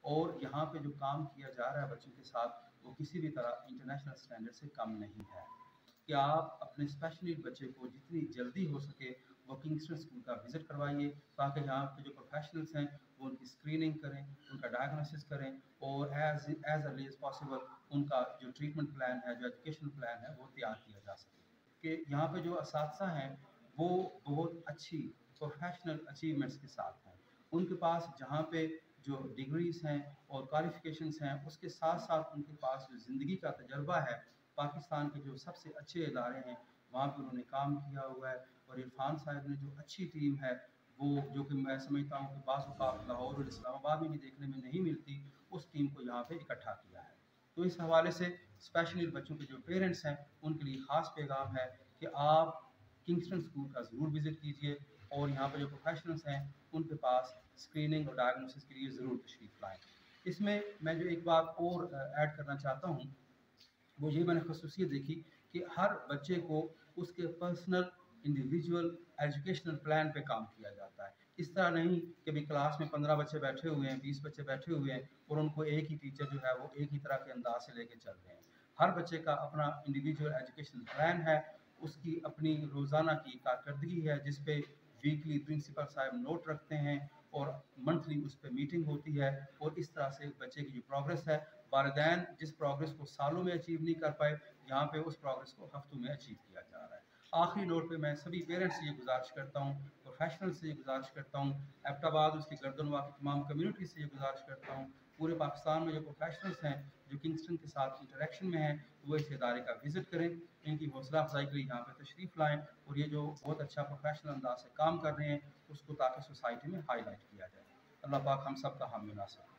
اور یہاں پہ جو کام کیا جا رہا ہے بچوں کے ساتھ وہ کسی بھی طرح انٹرنیشنل اسٹینڈرڈ سے کم نہیں ہے کہ آپ اپنے اسپیشل نیڈ بچے کو جتنی جلدی ہو سکے وہ کنگسٹن اسکول کا وزٹ کروائیے تاکہ یہاں پہ جو پروفیشنلس ہیں وہ ان کی اسکریننگ کریں، ان کا ڈائگنوسس کریں اور as early as possible in کا جو ٹریٹمنٹ پلان ہے، جو ایجوکیشن پلان ہے وہ تیار کیا جا سکے کہ یہاں پہ جو اساتذہ ہیں وہ بہت اچھی پروفیشنل اچیومنٹس کے ساتھ ہیں، ان کے پاس جہاں پہ جو ڈگریز ہیں اور کوالیفیکیشنس ہیں اس کے ساتھ ساتھ ان کے پاس جو زندگی کا تجربہ ہے، پاکستان کے جو سب سے اچھے ادارے ہیں وہاں پہ انہوں نے کام کیا ہوا ہے، اور عرفان صاحب نے جو اچھی ٹیم ہے وہ جو کہ میں سمجھتا ہوں کہ بعض اوقات لاہور اور اسلام آباد میں بھی دیکھنے میں نہیں ملتی، اس ٹیم کو یہاں پہ اکٹھا کیا ہے۔ تو اس حوالے سے اسپیشلی بچوں کے جو پیرنٹس ہیں ان کے لیے خاص پیغام ہے کہ آپ کنگسٹن اسکول کا ضرور وزٹ کیجیے اور یہاں پہ جو پروفیشنلس ہیں ان کے پاس اسکریننگ اور ڈائگنوسس کے لیے ضرور تشریف لائیں۔ اس میں جو ایک بات اور ایڈ کرنا چاہتا ہوں وہ یہ میں نے خصوصیت دیکھی کہ ہر بچے کو اس کے پرسنل انڈیویجول ایجوکیشنل پلان پہ کام کیا جاتا ہے، اس طرح نہیں کہ بھی کلاس میں 15 بچے بیٹھے ہوئے ہیں، 20 بچے بیٹھے ہوئے ہیں اور ان کو ایک ہی ٹیچر جو ہے وہ ایک ہی طرح کے انداز سے لے کے چل رہے ہیں۔ ہر بچے کا اپنا انڈیویجول ایجوکیشنل پلان ہے، اس کی اپنی روزانہ کی کارکردگی ہے جس پہ ویکلی پرنسپل صاحب نوٹ رکھتے ہیں اور منتھلی اس پہ میٹنگ ہوتی ہے، اور اس طرح سے بچے کی جو پروگرس ہے، والدین جس پروگرس کو سالوں میں اچیو نہیں کر پائے یہاں پہ اس پروگرس کو ہفتوں میں اچیو کیا جا رہا ہے۔ آخری نوٹ پہ میں سبھی پیرنٹس سے یہ گزارش کرتا ہوں، پروفیشنل سے یہ گزارش کرتا ہوں، ایبٹ آباد اس کی گردنواں کی تمام کمیونٹی سے یہ گزارش کرتا ہوں، پورے پاکستان میں جو پروفیشنلس ہیں جو کنگسٹن کے ساتھ انٹریکشن میں ہیں وہ اس ادارے کا وزٹ کریں، ان کی حوصلہ افزائی کے لیے یہاں پہ تشریف لائیں اور یہ جو بہت اچھا پروفیشنل انداز سے کام کر رہے ہیں اس کو تاکہ سوسائٹی میں ہائی لائٹ کیا جائے۔ اللہ پاک ہم سب کا حامی و ناصر۔